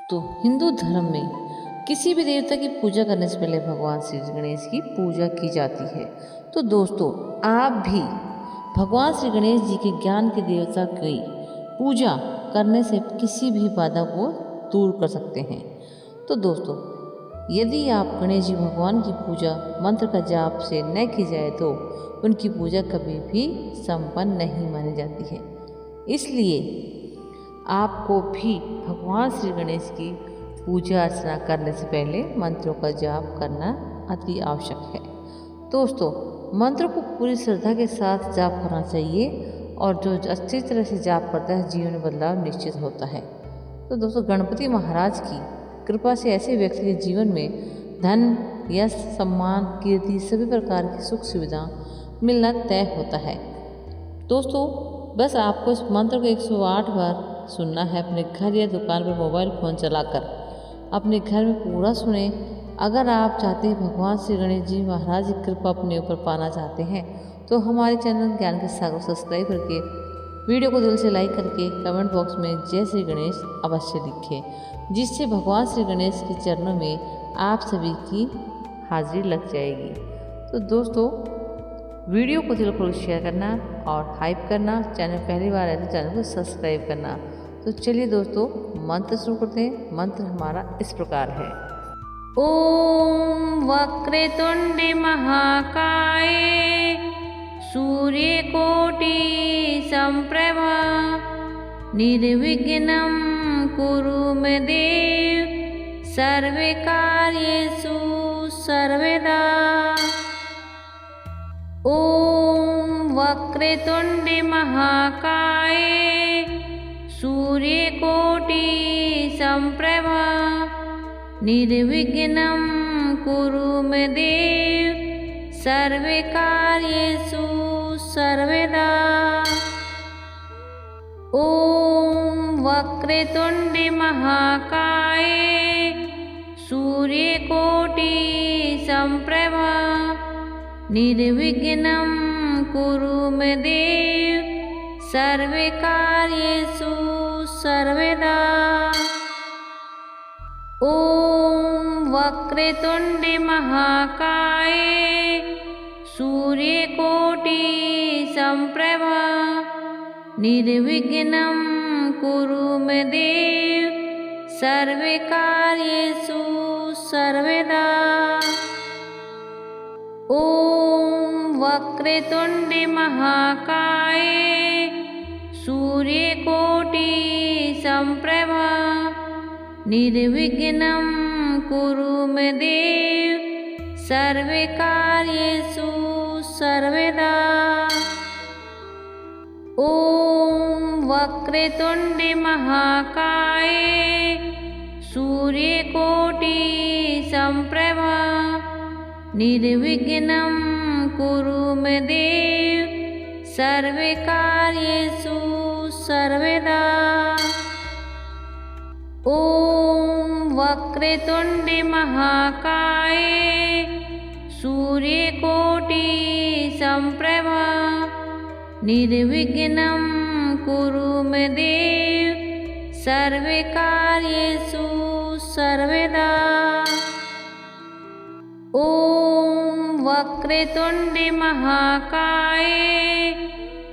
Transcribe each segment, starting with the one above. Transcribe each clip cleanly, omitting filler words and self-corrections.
तो हिंदू धर्म में किसी भी देवता की पूजा करने से पहले भगवान श्री गणेश की पूजा की जाती है। तो दोस्तों, आप भी भगवान श्री गणेश जी के ज्ञान के देवता की पूजा करने से किसी भी बाधा को दूर कर सकते हैं। तो दोस्तों, यदि आप गणेश जी भगवान की पूजा मंत्र का जाप से न की जाए तो उनकी पूजा कभी भी संपन्न नहीं मानी जाती है। इसलिए आपको भी भगवान श्री गणेश की पूजा अर्चना करने से पहले मंत्रों का जाप करना अति आवश्यक है। दोस्तों, मंत्र को पूरी श्रद्धा के साथ जाप करना चाहिए और जो अच्छी तरह से जाप करता है जीवन में बदलाव निश्चित होता है। तो दोस्तों, गणपति महाराज की कृपा से ऐसे व्यक्ति के जीवन में धन, यश, सम्मान, कीर्ति सभी प्रकार की सुख सुविधा मिलना तय होता है। दोस्तों, बस आपको इस मंत्र को 108 बार सुनना है अपने घर या दुकान पर मोबाइल फ़ोन चलाकर। अपने घर में पूरा सुने। अगर आप चाहते हैं भगवान श्री गणेश जी महाराज की कृपा अपने ऊपर पाना चाहते हैं तो हमारे चैनल ज्ञान के सागर को सब्सक्राइब करके वीडियो को दिल से लाइक करके कमेंट बॉक्स में जय श्री गणेश अवश्य लिखें, जिससे भगवान श्री गणेश के चरणों में आप सभी की हाजिरी लग जाएगी। तो दोस्तों, वीडियो को दिल को शेयर करना और हाइप करना, चैनल पहली बार आए तो चैनल को सब्सक्राइब करना। तो चलिए दोस्तों, मंत्र शुरू करते हैं। मंत्र हमारा इस प्रकार है। ओम वक्रतुंड महाकाय सूर्यकोटि संप्रभा निर्विघ्नं कुरु मे देव सर्वकार्येषु सर्वदा। ओम वक्रतुंड महाकाय सूर्यकोटि संप्रभा निर्विघ्नं कुरु मे देव सर्वकार्येषु सर्वदा। ओम वक्रतुंड महाकाय सूर्यकोटि संप्रभा निर्विघ्नं कुरु मे देव सर्वकार्येषु सर्वदा। ओम वक्रतुंड महाकाय सूर्यकोटि संप्रभा निर्विघ्नं कुरु मे देव सर्वकार्येषु सर्वदा। ओम वक्रतुंड महाकाय सूर्यकोटि संप्रभा निर्विघ्नं कुरु मे देव सर्वकार्येषु सर्वदा। ओम वक्रतुंड महाकाय सूर्यकोटि संप्रभा निर्विघ्नं कुरु मे देव सर्वकार्येषु सर्वदा। ओम वक्रतुंड महाकाय सूर्यकोटि संप्रभा निर्विघ्नं कुरु मे देव सर्वकार्येषु सर्वदा। ओम वक्रतुंड महाकाय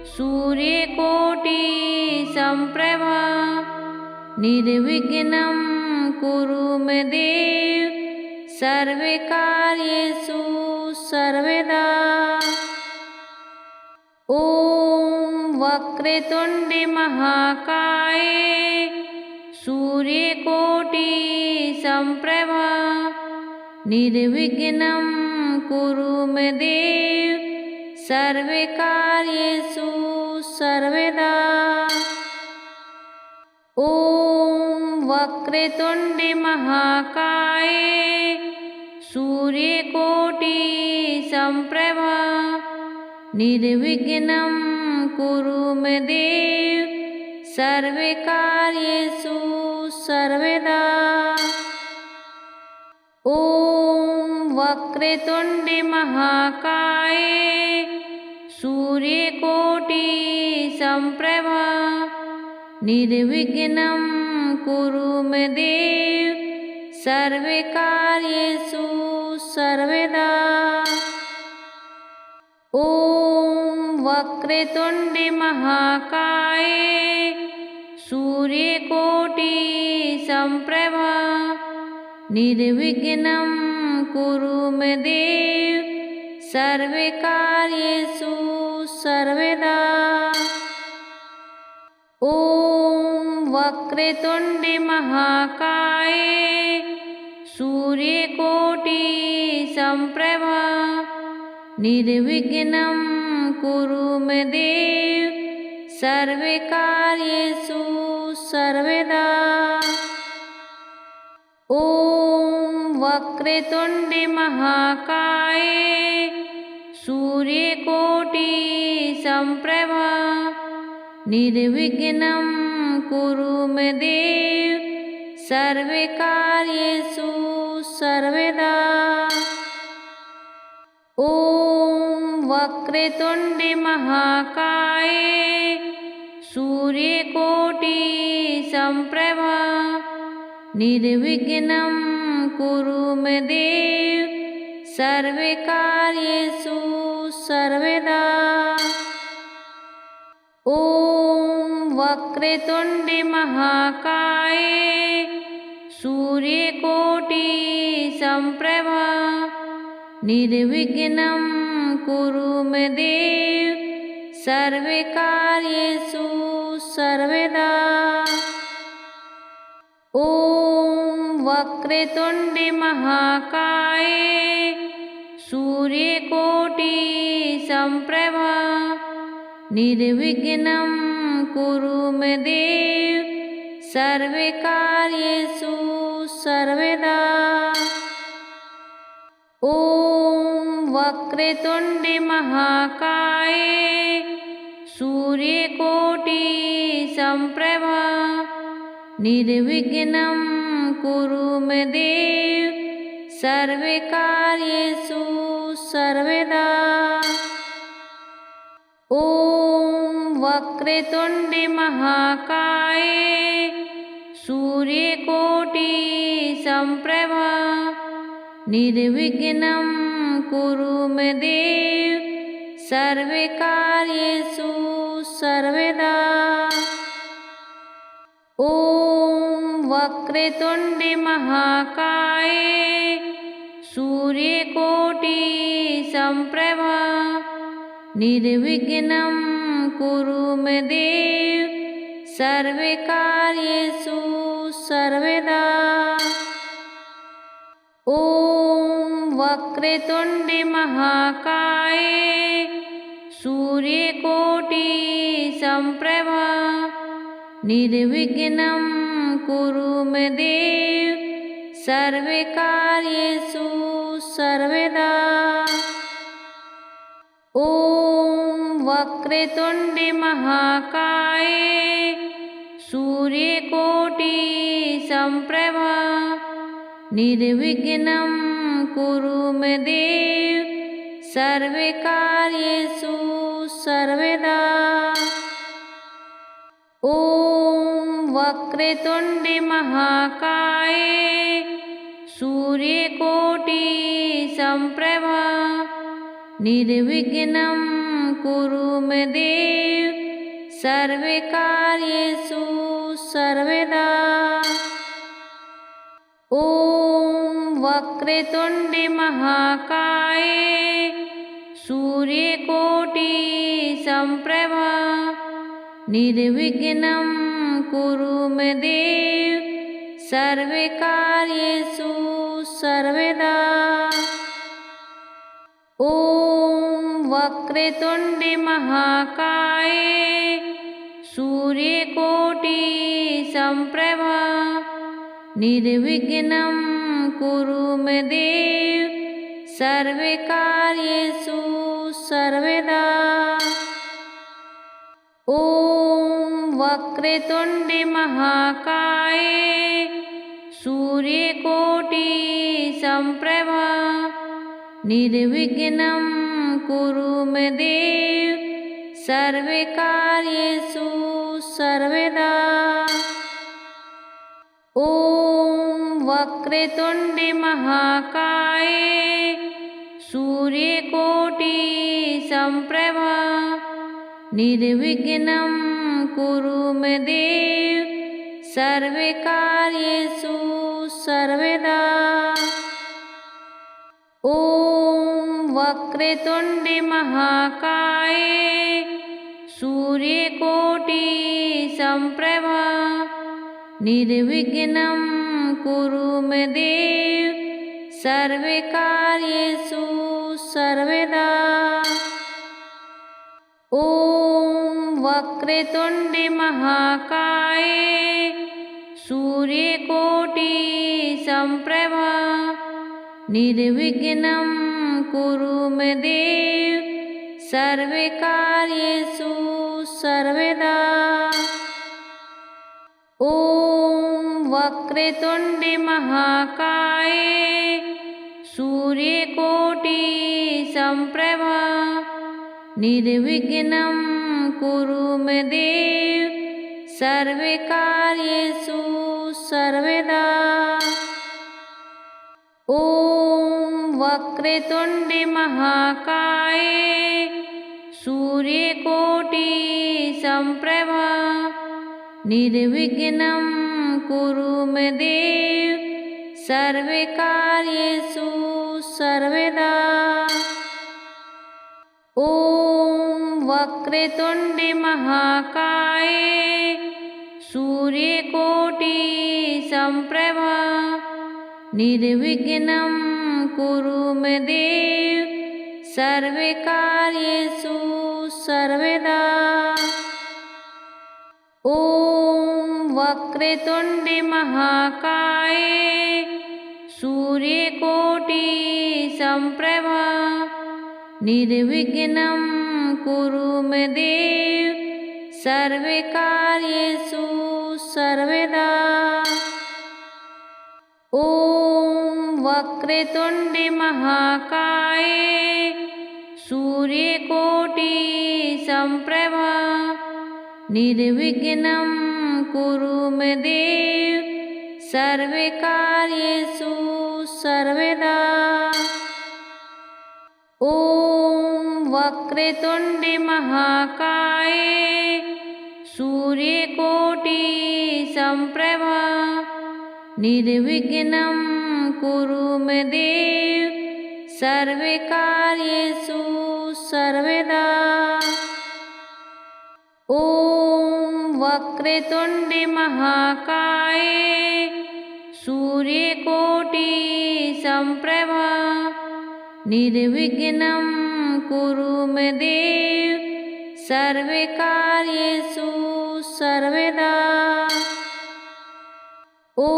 सूर्यकोटि संप्रभा निर्विघ्नं कुरु मे देव सर्वकार्येषु सर्वदा। ओम वक्रतुंड महाकाय सूर्यकोटि संप्रभा निर्विघ्नं कुरु मे देव सर्वकार्येषु सर्वदा। ओम वक्रतुंड महाकाय सूर्यकोटि संप्रभा निर्विघ्नं कुरु मे देव सर्वकार्येषु सर्वदा। ओम वक्रतुंड महाकाय सूर्यकोटि संप्रभा निर्विघ्नं कुरु मे देव सर्वकार्येषु सर्वदा। ॐ वक्रतुण्डे महाकाय सूर्यकोटि सम्प्रभा निर्विघ्नं कुरु मे देव सर्वकार्येषु सर्वदा। ॐ वक्रतुण्डे महाकाय सूर्यकोटि सम्प्रभा निर्विघ्नं कुरु मे देव सर्वकार्येषु सर्वदा। ॐ वक्रतुण्डे महाकाय सूर्यकोटि सम्प्रभा निर्विघ्नं कुरु मे देव सर्वकार्येषु सर्वदा। ॐ वक्रतुण्डे महाकाय सूर्यकोटि सम्प्रभा निर्विघ्नं कुरु मे देव सर्वकार्येषु सर्वदा। ॐ वक्रतुण्डे महाकाय सूर्यकोटि सम्प्रभा निर्विघ्नं कुरु मे देव सर्वकार्येषु सर्वदा। ॐ वक्रतुण्डे महाकाय सूर्यकोटि सम्प्रभा निर्विघ्नं कुरु मे देव सर्वकार्येषु सर्वदा। ॐ वक्रतुण्डे महाकाय सूर्यकोटि सम्प्रभा निर्विघ्नं कुरु मे देव सर्वकार्येषु सर्वदा। ॐ वक्रतुण्डे महाकाय सूर्यकोटि सम्प्रभा निर्विघ्नं कुरु मे देव सर्वकार्येषु सर्वदा। ॐ वक्रतुण्डे महाकाय सूर्यकोटि सम्प्रभा निर्विघ्नं कुरु मे देव सर्वकार्येषु सर्वदा। ॐ वक्रतुण्डे महाकाय सूर्यकोटि सम्प्रभा निर्विघ्नं कुरु मे देव सर्वकार्येषु सर्वदा। ॐ वक्रतुण्डे महाकाय सूर्यकोटि सम्प्रभा निर्विघ्नं कुरु मे देव सर्वकार्येषु सर्वदा। ॐ वक्रतुण्डे महाकाय सूर्यकोटि सम्प्रभा निर्विघ्नं कुरु मे देव सर्वकार्येषु सर्वदा। ॐ वक्रतुण्डे महाकाय सूर्यकोटि सम्प्रभा निर्विघ्नं कुरु मे देव सर्वकार्येषु सर्वदा। ॐ वक्रतुण्डे महाकाय सूर्यकोटि सम्प्रभा निर्विघ्नं कुरु मे देव सर्वकार्येषु सर्वदा। ॐ वक्रतुण्डे महाकाय सूर्यकोटि सम्प्रभा निर्विघ्नं कुरु मे देव सर्वकार्येषु सर्वदा। ॐ वक्रतुण्डे महाकाय सूर्यकोटि सम्प्रभा निर्विघ्नं कुरु मे देव सर्वकार्येषु सर्वदा। ॐ वक्रतुण्डे महाकाय सूर्यकोटि सम्प्रभा निर्विघ्नं कुरु मे देव सर्वकार्येषु सर्वदा। ॐ वक्रतुण्डे महाकाय सूर्यकोटि सम्प्रभा निर्विघ्नं कुरु मे देव सर्वकार्येषु सर्वदा। ॐ वक्रतुण्डे महाकाय सूर्यकोटि सम्प्रभा निर्विघ्नं कुरु मे देव सर्वकार्येषु सर्वदा। ॐ वक्रतुण्डे महाकाय सूर्यकोटि सम्प्रभा निर्विघ्नं कुरु मे देव सर्वकार्येषु सर्वदा। ॐ वक्रतुण्डे महाकाय सूर्यकोटि सम्प्रभा निर्विघ्नं कुरु मे देव सर्वकार्येषु सर्वदा। ॐ वक्रतुण्डे महाकाय सूर्यकोटि सम्प्रभा निर्विघ्नं कुरु मे देव सर्वकार्येषु सर्वदा। ॐ वक्रतुण्डे महाकाय सूर्यकोटि सम्प्रभा निर्विघ्नं कुरु मे देव सर्वकार्येषु सर्वदा। ॐ वक्रतुण्डे महाकाय सूर्यकोटि सम्प्रभा निर्विघ्नं कुरु मे देव सर्वकार्येषु सर्वदा। ॐ वक्रतुण्डे महाकाय सूर्यकोटि सम्प्रभा निर्विघ्नं कुरु मे देव सर्वकार्येषु सर्वदा। ॐ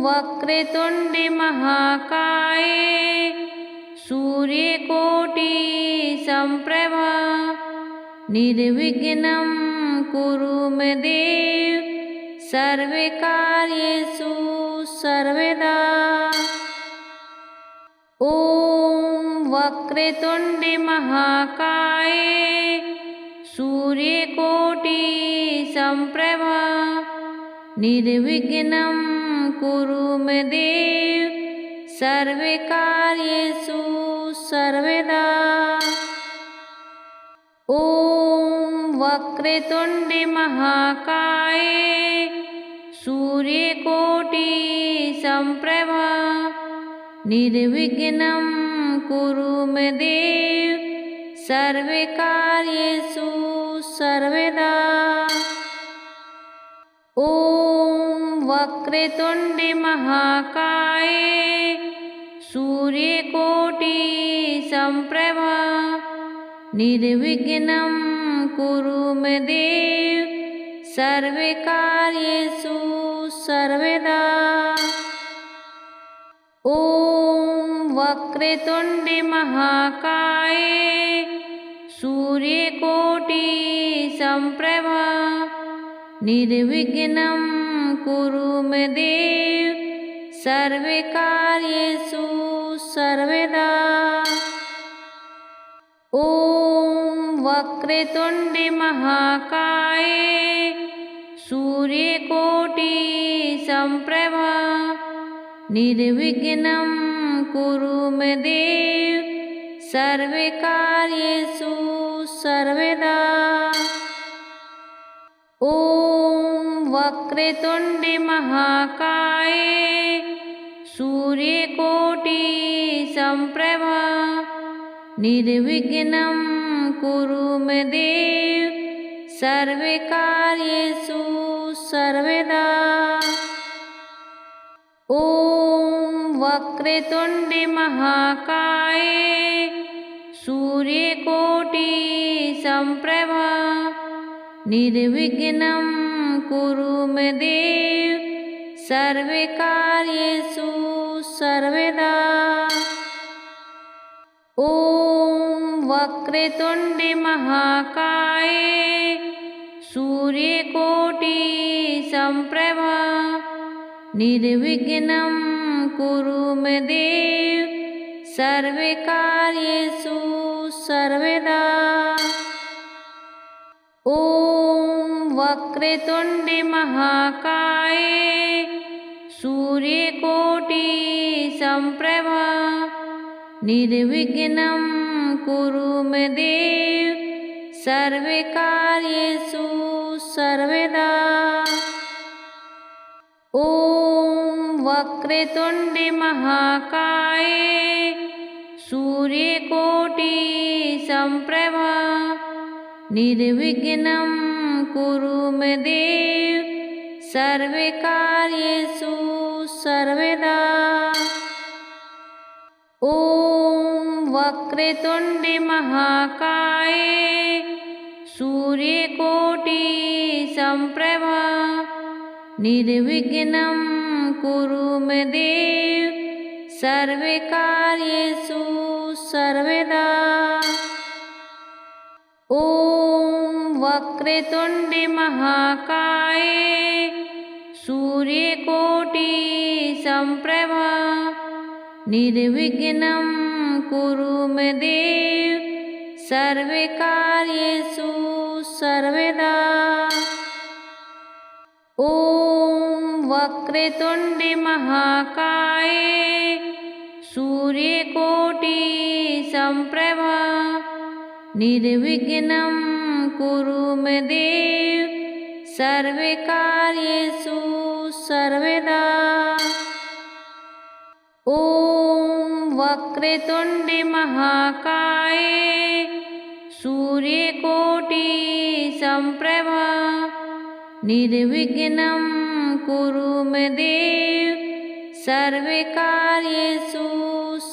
वक्रतुण्डे महाकाय सूर्यकोटि सम्प्रभा निर्विघ्नं कुरु मे देव सर्वकार्येषु सर्वदा। ॐ वक्रतुण्डे महाकाय सूर्यकोटि सम्प्रभा निर्विघ्नं कुरु मे देव सर्वकार्येषु सर्वदा। ॐ वक्रतुण्डे महाकाय सूर्यकोटि सम्प्रभा निर्विघ्नं कुरु मे देव सर्वकार्येषु सर्वदा। ॐ वक्रतुण्डे महाकाय सूर्यकोटि सम्प्रभा निर्विघ्नं कुरु मे देव सर्वकार्येषु सर्वदा। ॐ वक्रतुण्डे महाकाय सूर्यकोटि सम्प्रभा निर्विघ्नं कुरु मे देव सर्वकार्येषु सर्वदा। ॐ वक्रतुण्डे महाकाय सूर्यकोटि सम्प्रभा निर्विघ्नं कुरु मे देव सर्वकार्येषु सर्वदा। ॐ वक्रतुण्डे महाकाय सूर्यकोटि सम्प्रभा निर्विघ्नं कुरु मे देव सर्वकार्येषु सर्वदा। ॐ वक्रतुण्डे महाकाय सूर्यकोटि सम्प्रभा निर्विघ्नं कुरु मे देव सर्वकार्येषु सर्वदा। ॐ वक्रतुण्डे महाकाय सूर्यकोटि सम्प्रभा निर्विघ्नं कुरु मे देव सर्वकार्येषु सर्वदा। ॐ वक्रतुण्डे महाकाय सूर्यकोटि सम्प्रभा निर्विघ्नं कुरु मे देव सर्वकार्येषु सर्वदा। ॐ वक्रतुण्डे महाकाय सूर्यकोटि सम्प्रभा निर्विघ्नं कुरु मे देव सर्वकार्येषु सर्वदा। ॐ वक्रतुण्डे महाकाय सूर्यकोटि सम्प्रभा निर्विघ्नं कुरु मे देव सर्वकार्येषु सर्वदा। ॐ वक्रतुण्डे महाकाय सूर्यकोटि सम्प्रभा निर्विघ्नं कुरु मे देव सर्वकार्येषु सर्वदा। ॐ वक्रतुण्डे महाकाय सूर्यकोटि सम्प्रभा निर्विघ्नं कुरु मे देव सर्वकार्येषु सर्वदा। ॐ वक्रतुण्डे महाकाय सूर्यकोटि सम्प्रभा निर्विघ्नं कुरु मे देव सर्वकार्येषु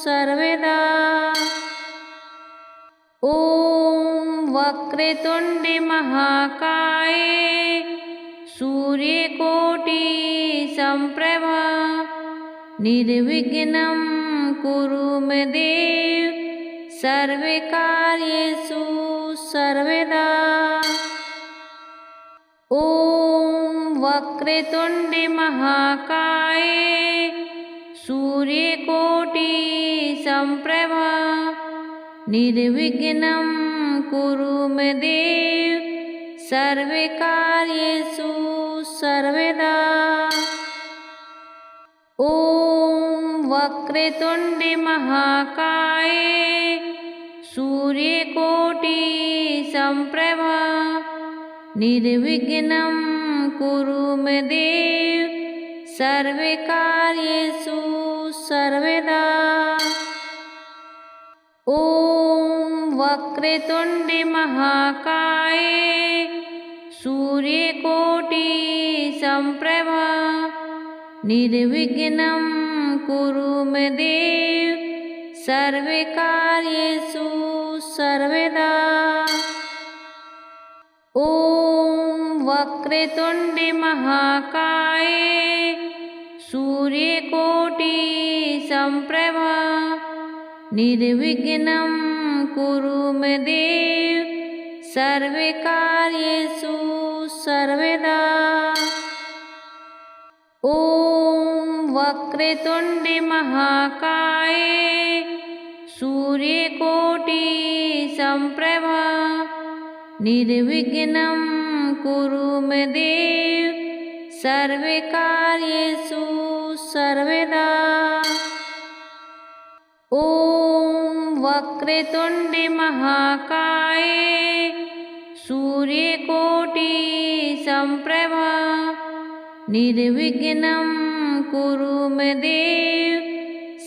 सर्वदा। ॐ वक्रतुण्डे महाकाय सूर्यकोटि सम्प्रभा निर्विघ्नं कुरु मे देव सर्वकार्येषु सर्वदा। ॐ वक्रतुण्डे महाकाय सूर्यकोटि सम्प्रभा निर्विघ्नं कुरु मे देव सर्वकार्येषु सर्वदा। ॐ वक्रतुण्डे महाकाय सूर्यकोटि सम्प्रभा निर्विघ्नं कुरु मे देव सर्वकार्येषु सर्वदा। ॐ वक्रतुण्डे महाकाय सूर्यकोटि सम्प्रभा निर्विघ्नं कुरु मे देव सर्वकार्येषु सर्वदा। ॐ वक्रतुण्डे महाकाय सूर्यकोटि सम्प्रभा निर्विघ्नं कुरु मे देव सर्वकार्येषु सर्वदा। ॐ वक्रतुण्डे महाकाय सूर्यकोटि सम्प्रभा निर्विघ्नं कुरु मे देव सर्वकार्येषु सर्वदा। ॐ वक्रतुण्डे महाकाय सूर्यकोटि सम्प्रभा निर्विघ्नं कुरु मे देव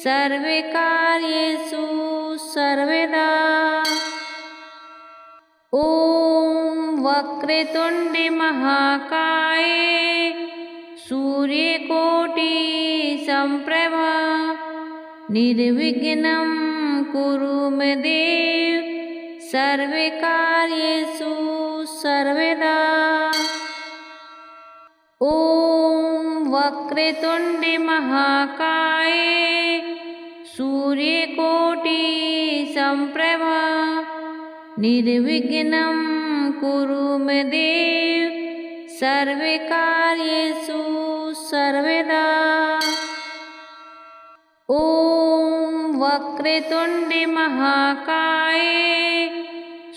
सर्वकार्येषु सर्वदा। ॐ वक्रतुण्डे महाकाय सूर्यकोटि सम्प्रभा निर्विघ्नं कुरु मे देव सर्वकार्येषु सर्वदा। ॐ वक्रतुण्डे महाकाय सूर्यकोटि सम्प्रभा निर्विघ्नं कुरु मे देव सर्वकार्येषु सर्वदा। ॐ वक्रतुण्डे महाकाय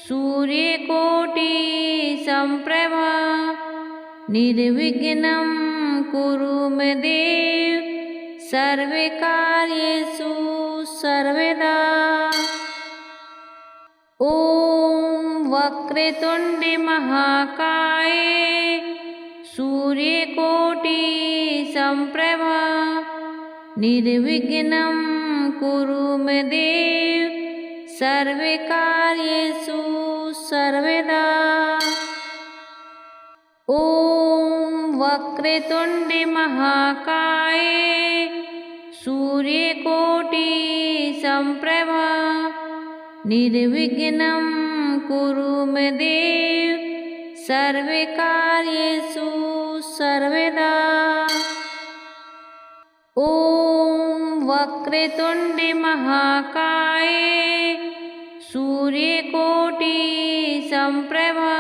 सूर्यकोटि सम्प्रभा निर्विघ्नं कुरु मे देव सर्वकार्येषु सर्वदा। ॐ वक्रतुण्डे महाकाय सूर्यकोटि सम्प्रभा निर्विघ्नं कुरु मे देव सर्वकार्येषु सर्वदा। ॐ वक्रतुण्डे महाकाय सूर्यकोटि सम्प्रभा निर्विघ्नं कुरु मे देव सर्वकार्येषु सर्वदा। ॐ वक्रतुण्डे महाकाय सूर्यकोटि सम्प्रभा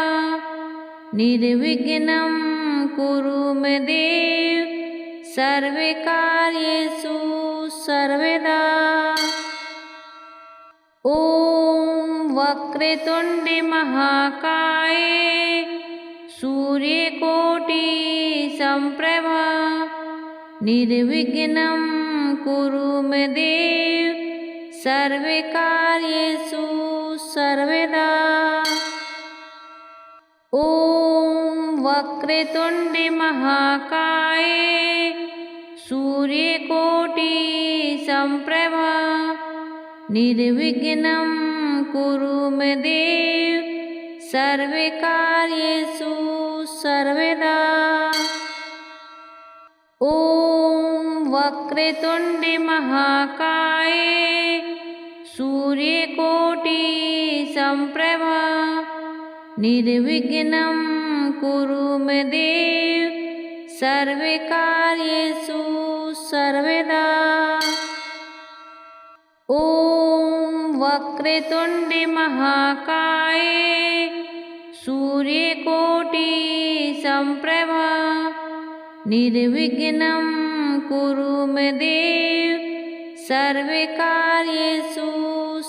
निर्विघ्नं कुरु मे देव सर्वकार्येषु सर्वदा। ॐ वक्रतुण्डे महाकाय सूर्यकोटि सम्प्रभा निर्विघ्नं कुरु मे देव सर्वकार्येषु सर्वदा। ॐ वक्रतुण्डे महाकाय सूर्यकोटि सम्प्रभा निर्विघ्नं कुरु मे देव सर्वकार्येषु सर्वदा। ॐ वक्रतुण्डे महाकाय सूर्यकोटि सम्प्रभा निर्विघ्नं कुरु मे देव सर्वकार्येषु सर्वदा। ॐ वक्रतुण्डे महाकाय सूर्यकोटि सम्प्रभा निर्विघ्नं कुरु मे देव सर्वकार्येषु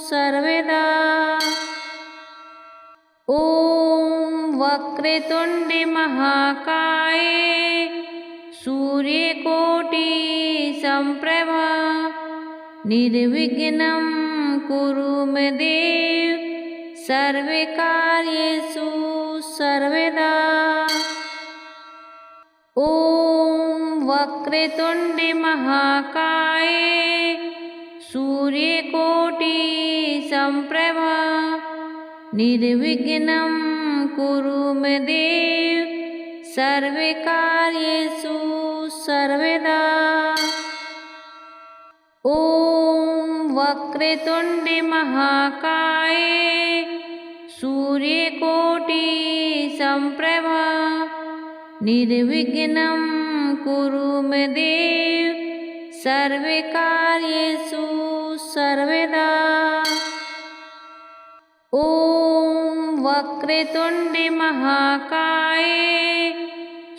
सर्वदा। ॐ वक्रतुण्डे महाकाय सूर्यकोटि सम्प्रभा निर्विघ्नं कुरु मे देव सर्वकार्येषु सर्वदा। ॐ वक्रतुण्डे महाकाय सूर्यकोटि सम्प्रभा निर्विघ्नं कुरु मे देव सर्वकार्येषु सर्वदा। ॐ वक्रतुण्डे महाकाय सूर्यकोटि सम्प्रभा निर्विघ्नं कुरु मे देव सर्वकार्येषु सर्वदा। ॐ वक्रतुण्डे महाकाय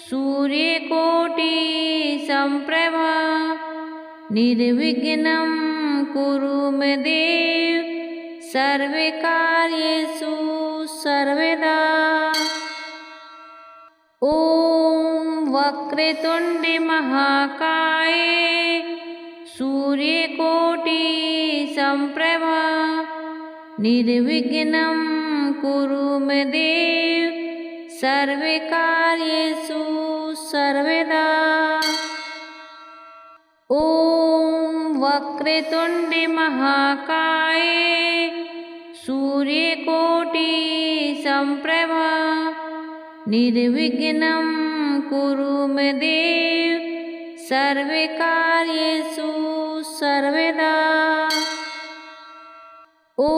सूर्यकोटि सम्प्रभा निर्विघ्नं कुरु मे देव सर्वकार्येषु सर्वदा। ॐ वक्रतुण्ड महाकाय सूर्यकोटि सम्प्रभा निर्विघ्नं कुरु मे देव सर्वकार्येषु सर्वदा। ॐ वक्रतुण्ड महाकाय सूर्यकोटि सम्प्रभा निर्विघ्नं कुरु मे देव सर्वकार्येषु सर्वदा। ॐ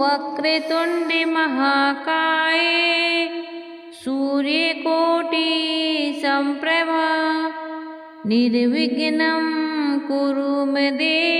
वक्रतुण्ड महाकाय सूर्यकोटि सम्प्रभा निर्विघ्नं कुरु मे देव